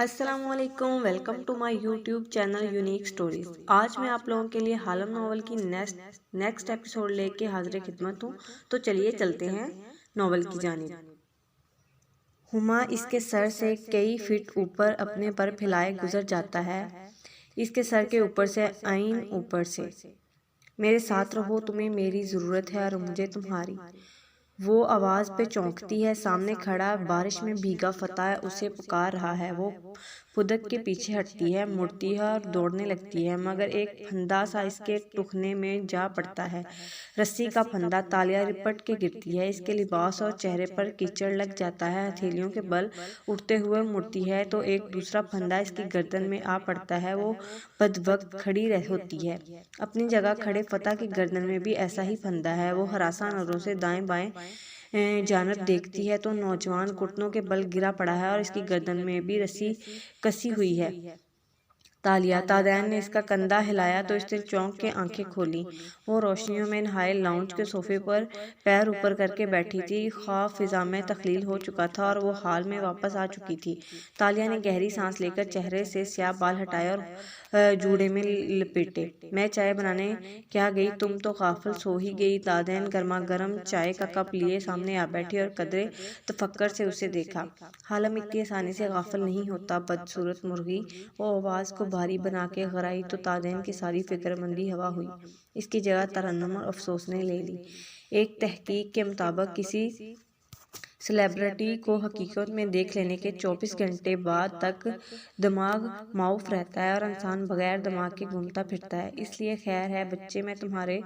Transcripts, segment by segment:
السلام علیکم، welcome to my YouTube channel unique stories. آج میں آپ لوگوں کے لیے حالم ناول کی نیکسٹ ایپیسوڈ لے کے حاضر خدمت ہوں، تو چلیے چلتے ہیں ناول کی جانب۔ ہما اس کے سر سے کئی فٹ اوپر اپنے پر پھیلائے گزر جاتا ہے، اس کے سر کے اوپر سے عین اوپر سے۔ میرے ساتھ رہو، تمہیں میری ضرورت ہے اور مجھے تمہاری۔ وہ آواز پہ چونکتی ہے، سامنے کھڑا بارش میں بھیگا فتح اسے پکار رہا ہے۔ وہ پھدک کے پیچھے ہٹتی ہے، مڑتی ہے اور دوڑنے لگتی ہے، مگر ایک پھندا سا اس کے ٹخنے میں جا پڑتا ہے، رسی کا پھندا۔ تالیہ رپٹ کے گرتی ہے، اس کے لباس اور چہرے پر کیچڑ لگ جاتا ہے، ہتھیلیوں کے بل اٹھتے ہوئے مڑتی ہے تو ایک دوسرا پھندا اس کی گردن میں آ پڑتا ہے۔ وہ بدوقت کھڑی ہوتی ہے، اپنی جگہ کھڑے فتح کی گردن میں بھی ایسا ہی پھندا ہے۔ وہ ہراساں نظروں سے دائیں بائیں جانب دیکھتی ہے تو نوجوان گھٹنوں کے بل گرا پڑا ہے اور اس کی گردن میں بھی رسی کسی ہوئی ہے۔ تادین نے اس کا کندھا ہلایا تو اس نے چونک کے آنکھیں کھولیں۔ وہ روشنیوں میں نہائے لاؤنج کے صوفے پر پیر اوپر کر کے بیٹھی تھی، خواب فضا میں تخلیل ہو چکا تھا اور وہ حال میں واپس آ چکی تھی۔ تالیہ نے گہری سانس لے کر چہرے سے سیاہ بال ہٹائے اور جوڑے میں لپیٹے۔ میں چائے بنانے کیا گئی، تم تو غافل سو ہی گئی۔ تادین گرما گرم چائے کا کپ لیے سامنے آ بیٹھی اور قدرے تفکر سے اسے دیکھا۔ حالم اتنی آسانی سے غافل نہیں ہوتا، بدصورت مرغی۔ وہ آواز کو بھاری بنا کے غرائی تو تادین کی ساری فکر مندی ہوا ہوئی، اس کی جگہ ترنم اور افسوس نے لے لی۔ ایک تحقیق کے مطابق کسی سیلیبریٹی کو حقیقت میں دیکھ لینے کے 24 گھنٹے بعد تک دماغ معاف رہتا ہے اور انسان بغیر دماغ کے گھومتا پھرتا ہے۔ اس لیے خیر ہے بچے، میں تمہارے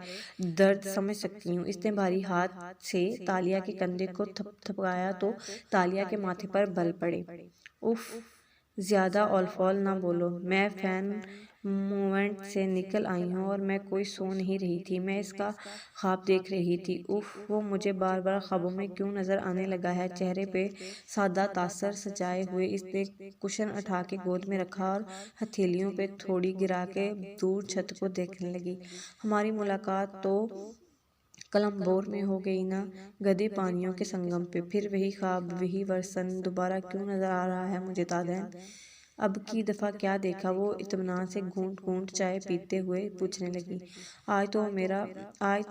درد سمجھ سکتی ہوں۔ اس نے بھاری ہاتھ سے تالیہ کے کندھے کو تھپکایا تو تالیہ کے ماتھے پر بل پڑے۔ اف، زیادہ اول فول نہ بولو، میں فین موومنٹ سے نکل آئی ہوں اور میں کوئی سو نہیں رہی تھی، میں اس کا خواب دیکھ رہی تھی۔ اف، وہ مجھے بار بار خوابوں میں کیوں نظر آنے لگا ہے؟ چہرے پہ سادہ تاثر سجائے ہوئے اس نے کشن اٹھا کے گود میں رکھا اور ہتھیلیوں پہ تھوڑی گرا کے دور چھت کو دیکھنے لگی۔ ہماری ملاقات تو کلمبور میں ہو گئی نا، گدے پانیوں کے سنگم پہ۔ پھر وہی خواب، وہی ورژن دوبارہ کیوں نظر آ رہا ہے مجھے تادین؟ اب کی دفعہ کیا دیکھا؟ وہ اطمینان سے گھونٹ گھونٹ چائے پیتے ہوئے پوچھنے لگی۔ آج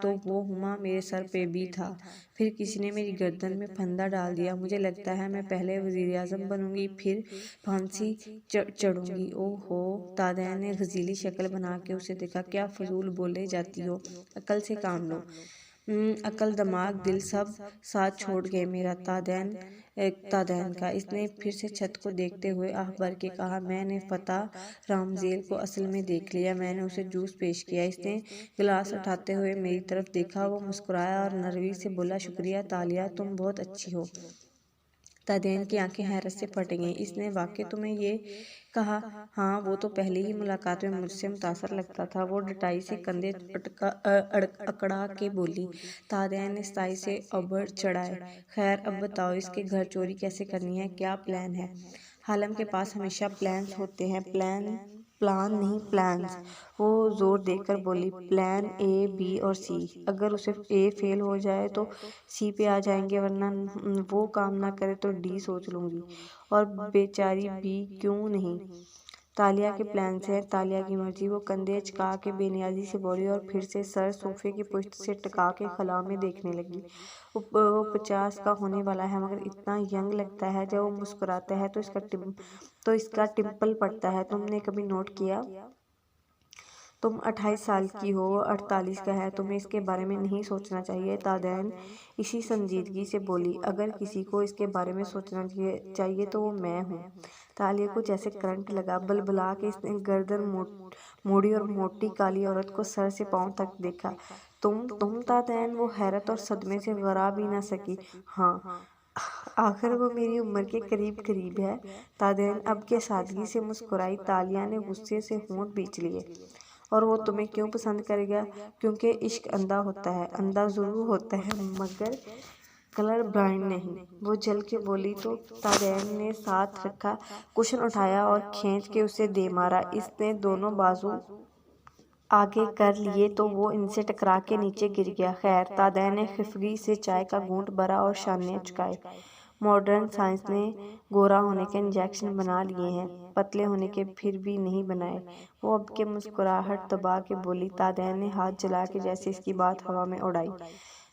تو وہ ہما میرے سر پہ بھی تھا، پھر کسی نے میری گردن میں پھندا ڈال دیا۔ مجھے لگتا ہے میں پہلے وزیر اعظم بنوں گی، پھر پھانسی چڑھوں گی۔ اوہ ہو، تادین نے غزیلی شکل بنا کے اسے دیکھا۔ کیا فضول بولے جاتی ہو، عقل سے کام لو۔ عقل، دماغ، دل سب ساتھ چھوڑ گئے میرا تادین کا۔ اس نے پھر سے چھت کو دیکھتے ہوئے آہ بھر کے کہا، میں نے فتح رامزیل کو اصل میں دیکھ لیا، میں نے اسے جوس پیش کیا۔ اس نے گلاس اٹھاتے ہوئے میری طرف دیکھا، وہ مسکرایا اور نرمی سے بولا، شکریہ تالیہ، تم بہت اچھی ہو۔ تادین کی آنکھیں حیرت سے پھٹ گئیں۔ اس نے واقعی تمہیں یہ کہا؟ ہاں، وہ تو پہلی ہی ملاقات میں مجھ سے متاثر لگتا تھا۔ وہ ڈٹائی سے کندھے اکڑا کے بولی۔ تادین نے ستائی سے ابر چڑھائے۔ خیر اب بتاؤ، اس کے گھر چوری کیسے کرنی ہے، کیا پلان ہے؟ حالم کے پاس ہمیشہ پلانز ہوتے ہیں، پلان نہیں پلانز۔ وہ زور دے کر بولی، پلان اے، بی اور سی۔ اگر اسے اے فیل ہو جائے تو سی پہ آ جائیں گے، ورنہ وہ کام نہ کرے تو ڈی سوچ لوں گی، اور بیچاری بی کیوں نہیں۔ تالیہ کے پلانز ہیں، تالیہ کی مرضی۔ وہ کندھے اچکا کے بے نیازی سے بولی اور پھر سے سر صوفے کی پشت سے ٹکا کے خلا میں دیکھنے لگی۔ وہ 50 کا ہونے والا ہے، مگر اتنا ینگ لگتا ہے۔ جب وہ مسکراتا ہے تو اس کا ڈمپل پڑتا ہے، تم نے کبھی نوٹ کیا؟ تم 28 سال کی ہو، وہ 48 کا ہے، تمہیں اس کے بارے میں نہیں سوچنا چاہیے؟ تادین اسی سنجیدگی سے بولی، اگر کسی کو اس کے بارے میں سوچنا چاہیے تو وہ میں ہوں۔ تالیہ کو جیسے کرنٹ لگا، بلبلا کے اس نے گردن موڑی اور موٹی کالی عورت کو سر سے پاؤں تک دیکھا۔ تم تادین؟ وہ حیرت اور صدمے سے غرا بھی نہ سکی۔ ہاں، آخر وہ میری عمر کے قریب ہے۔ تادین اب کے سادگی سے مسکرائی۔ تالیہ نے غصے سے ہونٹ بھینچ لیے۔ اور وہ تمہیں کیوں پسند کرے گا؟ کیونکہ عشق اندھا ہوتا ہے، اندھا ضرور ہوتا ہے مگر کلر بلائنڈ نہیں، وہ جل کے بولی۔ تو تادین نے ساتھ رکھا کشن اٹھایا اور کھینچ کے اسے دے مارا۔ اس نے دونوں بازو آگے کر لیے تو وہ ان سے ٹکرا کے نیچے گر گیا۔ خیر، تادین نے خفگی سے چائے کا گھونٹ بھرا اور شانے اچکائے۔ ماڈرن سائنس نے گورا ہونے کے انجیکشن بنا لیے ہیں، پتلے ہونے کے پھر بھی نہیں بنائے۔ وہ اب کے مسکراہٹ دبا کے بولی۔ تادین نے ہاتھ جلا کے جیسے اس کی بات ہوا میں اڑائی۔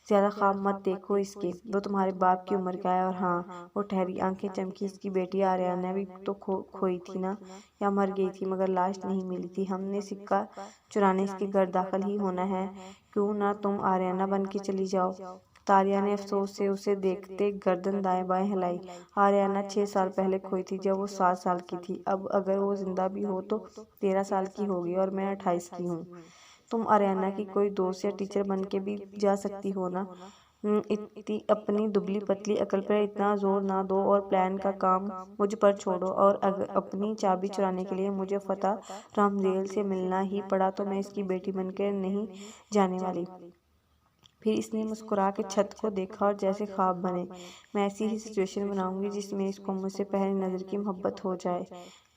زیادہ خواب مت دیکھو اس کے، وہ تمہارے باپ کی عمر کا ہے۔ اور ہاں، وہ ٹھہری، آنکھیں چمکی، اس کی بیٹی آریانہ بھی تو کھوئی تھی نا، یا مر گئی تھی مگر لاش نہیں ملی تھی۔ ہم نے سکہ چرانے اس کے گھر داخل ہی ہونا ہے، کیوں نہ تم آریانہ بن کے چلی جاؤ؟ تالیہ نے افسوس سے اسے دیکھتے گردن دائیں بائیں ہلائی۔ آریانہ 6 سال پہلے کھوئی تھی جب وہ 7 سال کی تھی۔ اب اگر وہ زندہ بھی ہو تو 13 سال کی ہوگی اور میں 28 کی ہوں۔ تم آریانہ کی کوئی دوست یا ٹیچر بن کے بھی جا سکتی ہو نا۔ اپنی دبلی پتلی عقل پر اتنا زور نہ دو اور پلان کا کام مجھ پر چھوڑو۔ اور اگر اپنی چابی چرانے کے لیے مجھے فتح رمزیل سے ملنا ہی پڑا تو میں اس کی بیٹی بن کے نہیں جانے والی۔ پھر اس نے مسکرا کے چھت کو دیکھا اور جیسے خواب بنے، میں ایسی ہی سچویشن بناؤں گی جس میں اس کو مجھ سے پہلی نظر کی محبت ہو جائے۔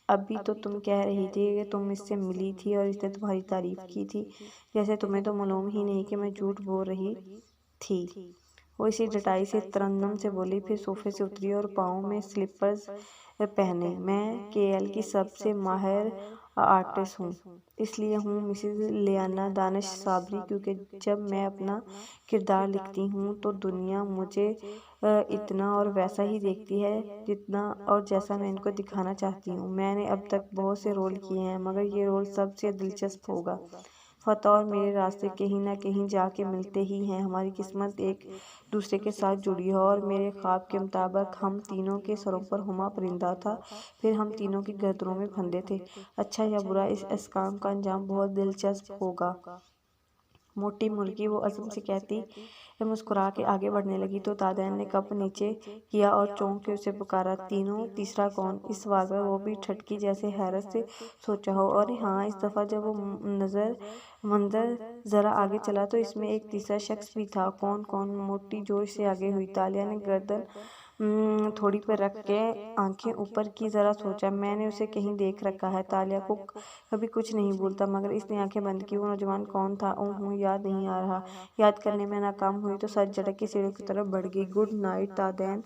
ابھی تو تم کہہ رہی تھی کہ تم اس سے ملی تھی اور اس نے تمہاری تعریف کی تھی، جیسے تمہیں تو معلوم ہی نہیں کہ میں جھوٹ بول رہی تھی۔ وہ اسی ڈٹائی سے ترنم سے بولی، پھر صوفے سے اتری اور پاؤں میں سلیپرز پہنے۔ میں کے ایل کی سب سے ماہر آرٹسٹ ہوں، اس لیے ہوں مسز لیانا دانش صابری، کیونکہ جب میں اپنا کردار لکھتی ہوں تو دنیا مجھے اتنا اور ویسا ہی دیکھتی ہے جتنا اور جیسا میں ان کو دکھانا چاہتی ہوں۔ میں نے اب تک بہت سے رول کیے ہیں مگر یہ رول سب سے دلچسپ ہوگا۔ فتح اور میرے راستے کہیں نہ کہیں جا کے ملتے ہی ہیں، ہماری قسمت ایک دوسرے کے ساتھ جڑی ہے، اور میرے خواب کے مطابق ہم تینوں کے سروں پر ہما پرندہ تھا، پھر ہم تینوں کی گردنوں میں پھندے تھے۔ اچھا یا برا، اس کام کا انجام بہت دلچسپ ہوگا۔ موٹی مرغی، وہ عزم سے کہتی مسکرا کے آگے بڑھنے لگی تو تادین نے کپ نیچے کیا اور چونک کے اسے پکارا، تینوں، تیسرا کون؟ اس سوال پر وہ بھی ٹھٹکی، جیسے حیرت سے سوچا ہو۔ اور ہاں، اس دفعہ جب وہ منظر ذرا آگے چلا تو اس میں ایک تیسرا شخص بھی تھا۔ کون؟ کون؟ موٹی جوش سے آگے ہوئی۔ تالیہ نے گردن تھوڑی پر رکھ کے آنکھیں اوپر کی، ذرا سوچا، میں نے اسے کہیں دیکھ رکھا ہے۔ تالیہ کو کبھی کچھ نہیں بھولتا مگر اس نے آنکھیں بند کی۔ وہ نوجوان کون تھا؟ یاد نہیں آ رہا۔ یاد کرنے میں ناکام ہوئی تو سر جھٹک کے سیڑھیوں کی طرف بڑھ گئی۔ گڈ نائٹ تادین،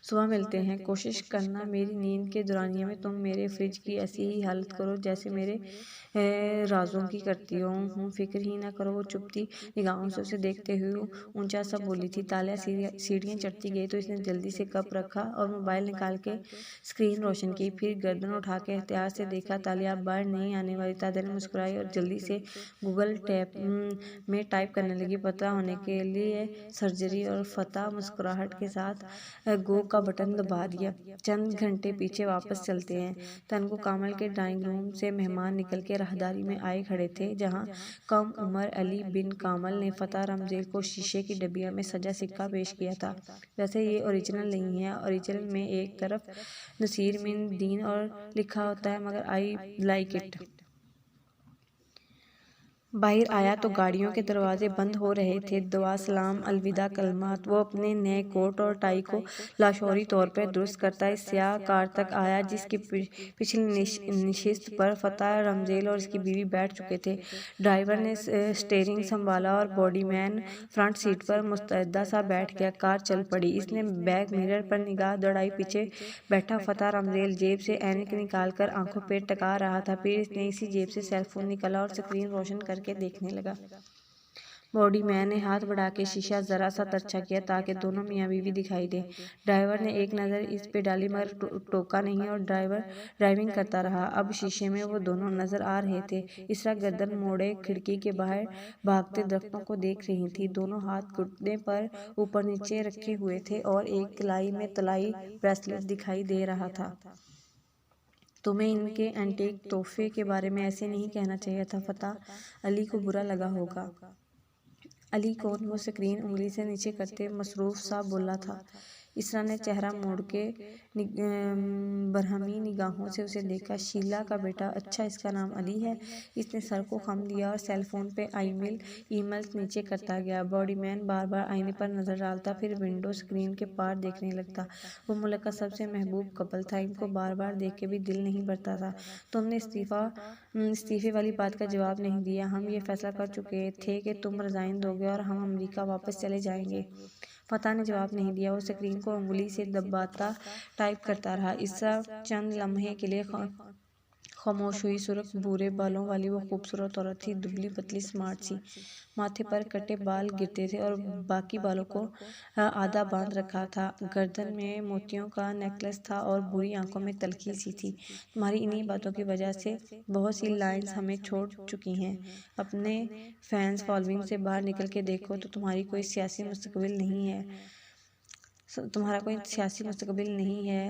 صبح ملتے ہیں۔ کوشش کرنا میری نیند کے دورانیے میں تم میرے فریج کی ایسی ہی حالت کرو جیسے میرے رازوں کی کرتی ہو۔ فکر ہی نہ کرو۔ وہ چپتی نگاہوں سے اسے دیکھتے ہوئے اونچا سا بولی تھی۔ تالیہ سیڑھیاں چڑھتی گئی تو اس نے جلدی سے کپ رکھا اور موبائل نکال کے اسکرین روشن کی، پھر گردن اٹھا کے احتیاط سے دیکھا۔ تالیہ اب باہر نہیں آنے والی۔ تادین مسکرائی اور جلدی سے گوگل میں ٹائپ کرنے لگی، پتہ ہونے کے لیے سرجری، اور فتح مسکراہٹ کے ساتھ گو کا بٹن دبا دیا۔ چند گھنٹے پیچھے واپس چلتے ہیں۔ تنگو کامل کے ڈرائنگ روم سے مہمان نکل کے راہداری میں آئے کھڑے تھے، جہاں کم عمر علی بن کامل نے فتح رمزیل کو شیشے کی ڈبیا میں سجا سکہ پیش کیا تھا۔ ویسے یہ اوریجنل نہیں ہے، اوریجنل میں ایک طرف نصیر من دین اور لکھا ہوتا ہے، مگر آئی لائک اٹ۔ باہر آیا تو گاڑیوں کے دروازے بند ہو رہے تھے۔ دعا، سلام، الوداع کلمات۔ وہ اپنے نئے کوٹ اور ٹائی کو لاشعوری طور پر درست کرتا اس سیاہ کار تک آیا جس کی پچھلی نشست پر فتح رمزیل اور اس کی بیوی بیٹھ چکے تھے۔ ڈرائیور نے اسٹیئرنگ سنبھالا اور باڈی مین فرنٹ سیٹ پر مستعد سا بیٹھ گیا۔ کار چل پڑی۔ اس نے بیک مرر پر نگاہ دوڑائی۔ پیچھے بیٹھا فتح رمزیل جیب سے اینک نکال کر آنکھوں پہ ٹکا رہا تھا، پھر اس نے اسی جیب سے سیل فون نکالا اور اسکرین روشن کر کے دیکھنے لگا۔ باڈی مین نے ہاتھ بڑھا کے شیشہ ذرا سا ترچھا کیا تاکہ دونوں میاں بیوی دکھائی دیں۔ ڈرائیور نے ایک نظر اس پہ ڈالی مگر ٹوکا نہیں اور ڈرائیور ڈرائیونگ کرتا رہا۔ اب شیشے میں وہ دونوں نظر آ رہے تھے۔ اسرا گردن موڑے کھڑکی کے باہر بھاگتے درختوں کو دیکھ رہی تھی۔ دونوں ہاتھ گھٹنے پر اوپر نیچے رکھے ہوئے تھے اور ایک کلائی میں طلائی بریسلٹ دکھائی دے رہا تھا۔ تمہیں ان کے اینٹیک تحفے کے بارے میں ایسے نہیں کہنا چاہیے تھا فتح، علی کو برا لگا ہوگا۔ علی کون؟ وہ اسکرین انگلی سے نیچے کرتے مصروف سا بولا تھا۔ اسرا نے چہرہ موڑ کے برہمی نگاہوں سے اسے دیکھا۔ شیلا کا بیٹا؟ اچھا، اس کا نام علی ہے۔ اس نے سر کو خم دیا اور سیل فون پہ ای میلز نیچے کرتا گیا۔ باڈی مین بار بار آئینے پر نظر ڈالتا، پھر ونڈو اسکرین کے پار دیکھنے لگتا۔ وہ ملک کا سب سے محبوب کپل تھا، ان کو بار بار دیکھ کے بھی دل نہیں بھرتا تھا۔ تم نے استعفے والی بات کا جواب نہیں دیا۔ ہم یہ فیصلہ کر چکے تھے کہ تم ریزائن دو گے اور ہم امریکہ واپس چلے جائیں گے۔ فتح نے جواب نہیں دیا، وہ اسکرین کو انگلی سے دباتا ٹائپ کرتا رہا۔ اسرا چند لمحے کے لیے خاموش ہوئی۔ سرخ بھورے بالوں والی وہ خوبصورت عورت تھی، دبلی پتلی سمارٹ سی، ماتھے پر کٹے بال گرتے تھے اور باقی بالوں کو آدھا باندھ رکھا تھا۔ گردن میں موتیوں کا نیکلس تھا اور بھوری آنکھوں میں تلخی سی تھی۔ تمہاری انہی باتوں کی وجہ سے بہت سی لائنز ہمیں چھوڑ چکی ہیں۔ اپنے فینس فالوئنگ سے باہر نکل کے دیکھو تو تمہارا کوئی سیاسی مستقبل نہیں ہے۔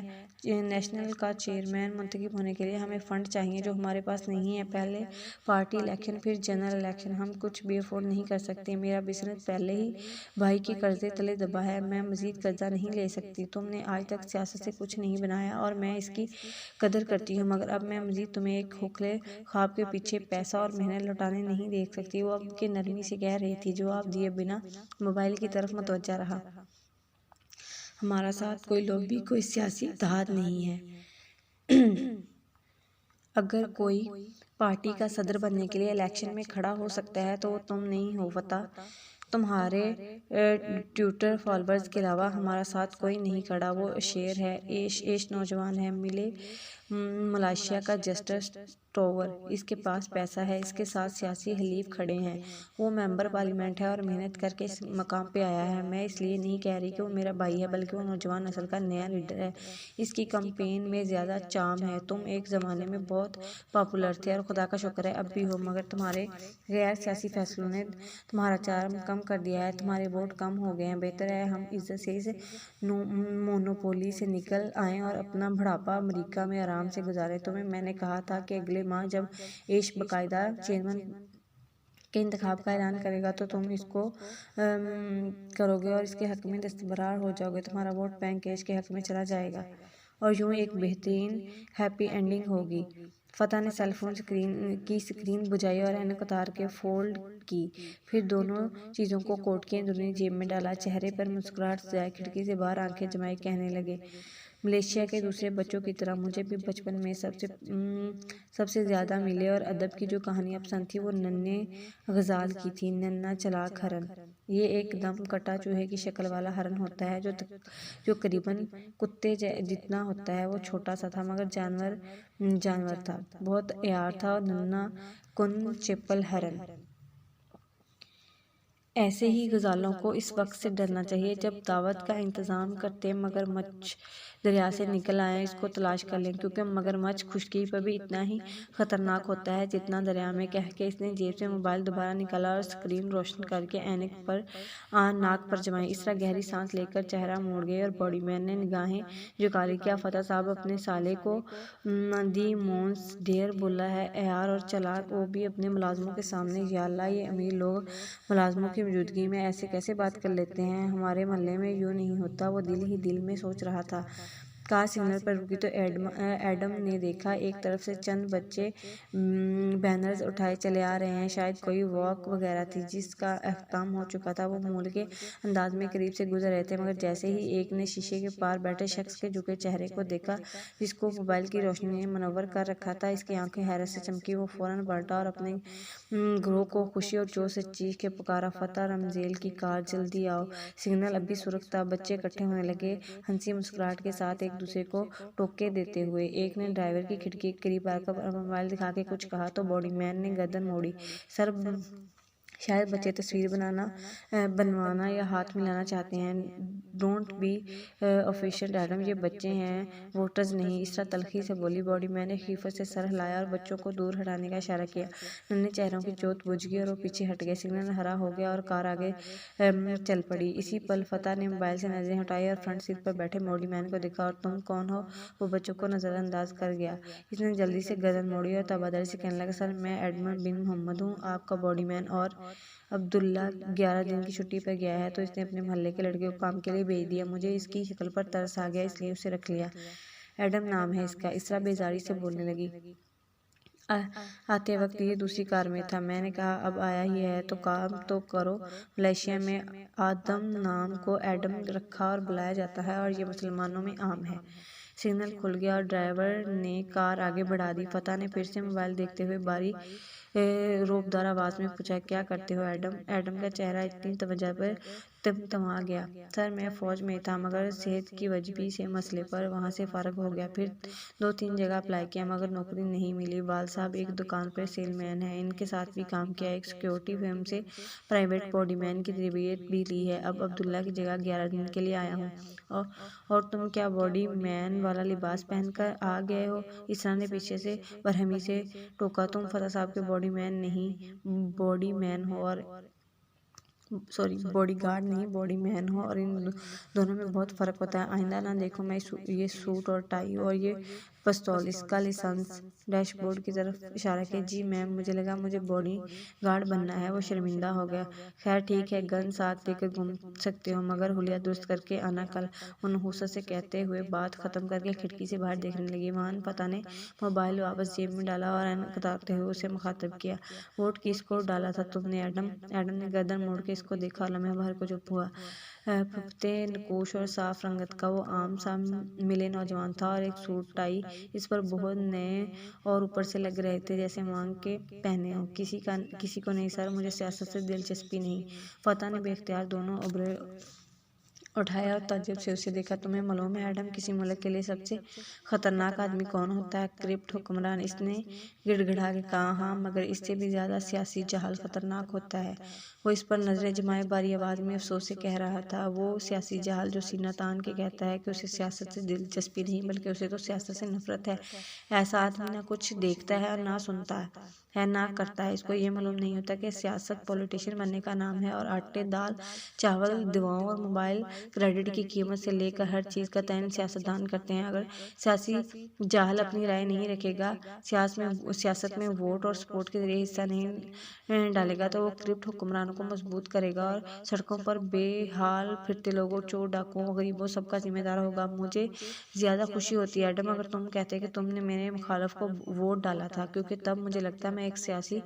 نیشنل کا چیئرمین منتخب ہونے کے لیے ہمیں فنڈ چاہیے جو ہمارے پاس نہیں ہے۔ پہلے پارٹی الیکشن، پھر جنرل الیکشن۔ ہم کچھ بھی افورڈ نہیں کر سکتے۔ میرا بزنس پہلے ہی بھائی کے قرضے تلے دبا ہے، میں مزید قرضہ نہیں لے سکتی۔ تم نے آج تک سیاست سے کچھ نہیں بنایا اور میں اس کی قدر کرتی ہوں، مگر اب میں مزید تمہیں ایک کھوکھلے خواب کے پیچھے پیسہ اور محنت لٹانے نہیں دیکھ سکتی۔ وہ اب کے نرمی سے کہہ رہی تھی، جواب دیے بنا موبائل کی طرف متوجہ رہا۔ ہمارا ساتھ کوئی لوبی، کوئی سیاسی اتحاد نہیں ہے۔ اگر کوئی پارٹی کا صدر بننے کے لیے الیکشن میں کھڑا ہو سکتا ہے تو وہ تم نہیں ہو فتح۔ تمہارے ٹویٹر فالوورز کے علاوہ ہمارا ساتھ کوئی نہیں کھڑا۔ وہ شیر ہے، ایش نوجوان ہے، ملائیشیا کا جسٹس ٹروور۔ اس کے پاس پیسہ ہے، اس کے ساتھ سیاسی حلیف کھڑے ہیں۔ وہ ممبر پارلیمنٹ ہے اور محنت کر کے اس مقام پہ آیا ہے۔ میں اس لیے نہیں کہہ رہی کہ وہ میرا بھائی ہے، بلکہ وہ نوجوان نسل کا نیا لیڈر ہے۔ اس کی کمپین میں زیادہ چارم ہے۔ تم ایک زمانے میں بہت پاپولر تھے اور خدا کا شکر ہے اب بھی ہو، مگر تمہارے غیر سیاسی فیصلوں نے تمہارا چارم کم کر دیا ہے۔ تمہارے ووٹ کم ہو گئے ہیں۔ بہتر ہے ہم عزت سے اس مونوپولی سے نکل آئیں اور اپنا بڑھاپا امریکہ میں آرام سے گزاریں۔ تمہیں میں نے کہا تھا کہ اگلے ماہ جب ایش باقاعدہ چیئرمین کے انتخاب کا اعلان کرے گا تو تم اس کو کرو گے اور اس کے حق میں دستبردار ہو جاؤ گے۔ تمہارا ووٹ بینک ایش کے حق میں چلا جائے گا اور یوں ایک بہترین ہیپی اینڈنگ ہوگی۔ فتح نے سیل فون کی اسکرین بجھائی اور اینک اتار کے فولڈ کی، پھر دونوں چیزوں کو کوٹ کی اندرونی جیب میں ڈالا۔ چہرے پر مسکراہٹ سجائے کھڑکی سے باہر آنکھیں جمائے کہنے لگے، ملائیشیا کے دوسرے بچوں کی طرح مجھے بھی بچپن میں سب سے زیادہ ملے اور ادب کی جو کہانیاں پسند تھیں وہ ننھے غزال کی تھیں۔ ننھا چالاک ہرن، یہ ایک دم کٹا چوہے کی شکل والا ہرن ہوتا ہے جو قریباً کتے جتنا ہوتا ہے۔ وہ چھوٹا سا تھا مگر جانور تھا، بہت عیار تھا، ننھا کن چپل ہرن۔ ایسے ہی غزالوں کو اس وقت سے ڈرنا چاہیے جب دعوت کا انتظام کرتے مگرمچھ دریا سے نکل آئیں، اس کو تلاش کر لیں، کیونکہ مگرمچھ خشکی پر بھی اتنا ہی خطرناک ہوتا ہے جتنا دریا میں۔ کہہ کے اس نے جیب سے موبائل دوبارہ نکالا اور اسکرین روشن کر کے اینک ناک پر جمائی۔ اسرا گہری سانس لے کر چہرہ موڑ گئی اور باڈی مین نے نگاہیں جھکا لی۔ کیا فتح صاحب اپنے سالے کو دی مونس ڈیئر بولا ہے؟ عیار اور چالاک، وہ بھی اپنے ملازموں کے سامنے۔ یا اللہ، یہ امیر لوگ ملازموں کی موجودگی میں ایسے کیسے بات کر لیتے ہیں؟ ہمارے محلے میں یوں نہیں ہوتا، وہ دل ہی دل میں سوچ رہا تھا۔ کار سگنل پر رکی تو ایڈم نے دیکھا ایک طرف سے چند بچے بینرز اٹھائے چلے آ رہے ہیں، شاید کوئی واک وغیرہ تھی جس کا اختتام ہو چکا تھا۔ وہ مول کے انداز میں قریب سے گزر رہے تھے، مگر جیسے ہی ایک نے شیشے کے پار بیٹھے شخص کے جھکے چہرے کو دیکھا جس کو موبائل کی روشنی نے منور کر رکھا تھا، اس کی آنکھیں حیرت سے چمکی۔ وہ فوراً پلٹا اور اپنے گروہ کو خوشی اور جوش سے چیخ کے پکارا، فتح رمزیل کی کار، جلدی آؤ! سگنل اب بھی سرخ تھا۔ بچے اکٹھے ہونے لگے، ہنسی مسکراہٹ کے ساتھ ایک دوسرے کو ٹوکے دیتے ہوئے۔ ایک نے ڈرائیور کی کھڑکی کے قریب آ کر اپنا موبائل دکھا کے کچھ کہا تو باڈی مین نے گردن موڑی۔ سر، شاید بچے تصویر بنوانا یا ہاتھ ملانا چاہتے ہیں۔ ڈونٹ بی آفیشل ایڈم، یہ بچے ہیں، ووٹرز نہیں، اسرا تلخی سے بولی۔ باڈی مین نے خیفت سے سر ہلایا اور بچوں کو دور ہٹانے کا اشارہ کیا۔ ننھے چہروں کی جوت بجھ گئی اور وہ پیچھے ہٹ گئے۔ سگنل ہرا ہو گیا اور کار آگے چل پڑی۔ اسی پل فتح نے موبائل سے نظریں ہٹائی اور فرنٹ سیٹ پر بیٹھے باڈی مین کو دیکھا۔ اور تم کون ہو؟ وہ بچوں کو نظر انداز کر گیا۔ اس نے جلدی سے گردن موڑی اور تبادر سے کہنے لگا، سر، میں ایڈمنڈ بن محمد ہوں، آپ کا باڈی مین، اور عبداللہ 11 دن کی چھٹی پر گیا ہے تو اس نے اپنے محلے کے لڑکے کو کام کے لیے بھیج دیا۔ مجھے اس کی شکل پر ترس آ گیا، اس لیے اسے رکھ لیا۔ ایڈم نام ہے اس کا، اسرا بیزاری سے بولنے لگی۔ آتے وقت یہ دوسری کار میں تھا۔ میں نے کہا اب آیا ہی ہے تو کام تو کرو۔ ملائیشیا میں آدم نام کو ایڈم رکھا اور بلایا جاتا ہے اور یہ مسلمانوں میں عام ہے۔ سگنل کھل گیا اور ڈرائیور نے کار آگے بڑھا دی۔ فتح نے پھر سے موبائل دیکھتے ہوئے بھاری رعبدار آواز میں پوچھا، کیا کرتے ہو ایڈم؟ ایڈم کا چہرہ اتنی توجہ پر تمتما گیا۔ سر میں فوج میں تھا مگر صحت کی وجبی سے مسئلے پر وہاں سے فارغ ہو گیا۔ پھر 2-3 جگہ اپلائی کیا مگر نوکری نہیں ملی۔ والد صاحب ایک دکان پر سیل مین ہیں، ان کے ساتھ بھی کام کیا۔ ایک سیکیورٹی فرم سے پرائیویٹ باڈی مین کی تربیت بھی لی ہے۔ اب عبداللہ کی جگہ 11 دن کے لیے آیا ہوں۔ اور تم کیا باڈی مین والا لباس پہن کر آ گئے ہو؟ اسرا نے پیچھے سے برہمی سے ٹوکا۔ تم فتح صاحب کے باڈی مین نہیں باڈی مین ہو اور باڈی گارڈ نہیں باڈی مین ہو، اور ان دونوں میں بہت فرق ہوتا ہے۔ آئندہ نہ دیکھو میں یہ سوٹ اور ٹائی اور یہ پستول۔ اس کا لائسنس ڈیش بورڈ کی طرف اشارہ کیا۔ جی میم، مجھے لگا مجھے باڈی گارڈ بننا ہے۔ وہ شرمندہ ہو گیا۔ خیر ٹھیک ہے، گن ساتھ لے کر گھوم سکتے ہو مگر حلیہ درست کر کے آنا کل، وہ نحوست سے کہتے ہوئے بات ختم کر کے کھڑکی سے باہر دیکھنے لگی۔ وہاں فتح نے موبائل واپس جیب میں ڈالا اور این کتراتے ہوئے اسے مخاطب کیا۔ ووٹ کس کو ڈالا تھا تم نے ایڈم؟ ایڈم نے گردن موڑ کے اس کو دیکھا اور لمحے بھر کو چپ ہوا۔ پھپھتے نقوش اور صاف رنگت کا وہ عام سا ملے نوجوان تھا، اور ایک سوٹ ٹائی اس پر بہت نئے اور اوپر سے لگ رہے تھے جیسے مانگ کے پہنے ہوں۔ کسی کو نہیں سر، مجھے سیاست سے دلچسپی نہیں۔ فتح نے بے اختیار دونوں ابرو اٹھائے اور تعجب سے اسے دیکھا۔ تمہیں معلوم ہے ایڈم، کسی ملک کے لیے سب سے خطرناک آدمی کون ہوتا ہے؟ کرپٹ حکمران۔ اس نے گڑ گڑا کے کہا۔ ہاں، مگر اس سے بھی زیادہ سیاسی جاہل خطرناک ہوتا ہے۔ وہ اس پر نظریں جمائے بھاری آواز میں افسوس سے کہہ رہا تھا۔ وہ سیاسی جاہل جو سینہ تان کے کہتا ہے کہ اسے سیاست سے دلچسپی نہیں بلکہ اسے تو سیاست سے نفرت ہے۔ ایسا آدمی نہ کچھ دیکھتا ہے اور نہ سنتا ہے نہ کرتا ہے۔ اس کو یہ معلوم نہیں ہوتا کہ سیاست پولیٹیشین بننے کا نام ہے، اور آٹے دال چاول دواؤں اور موبائل کریڈٹ کی قیمت سے لے کر ہر چیز کا تعین سیاستدان کرتے ہیں۔ اگر سیاسی جاہل اپنی رائے نہیں رکھے گا، سیاست میں ووٹ اور سپورٹ کے ذریعے حصہ نہیں ڈالے گا تو وہ کرپٹ حکمرانوں کو مضبوط کرے گا اور سڑکوں پر بے حال پھرتے لوگوں، چور ڈاکوؤں، غریبوں سب کا ذمہ دار ہوگا۔ مجھے زیادہ خوشی ہوتی ہے ایڈم اگر تم کہتے کہ تم نے میرے مخالف کو ووٹ ڈالا تھا، کیونکہ تب مجھے لگتا میں ایک سیاسی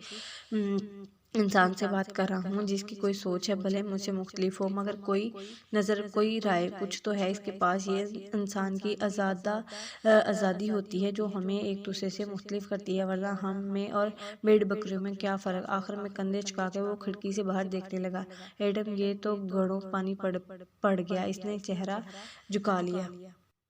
انسان سے بات کر رہا ہوں جس کی کوئی سوچ ہے، بھلے مجھ سے مختلف ہو مگر کوئی نظر، کوئی رائے، کچھ تو ہے اس کے پاس۔ یہ انسان کی آزادی ہوتی ہے جو ہمیں ایک دوسرے سے مختلف کرتی ہے، ورنہ ہم میں اور بھیڑ بکریوں میں کیا فرق؟ آخر میں کندھے جھکا کے وہ کھڑکی سے باہر دیکھنے لگا۔ ایڈم، یہ تو گھڑوں پانی پڑ گیا۔ اس نے چہرہ جھکا لیا۔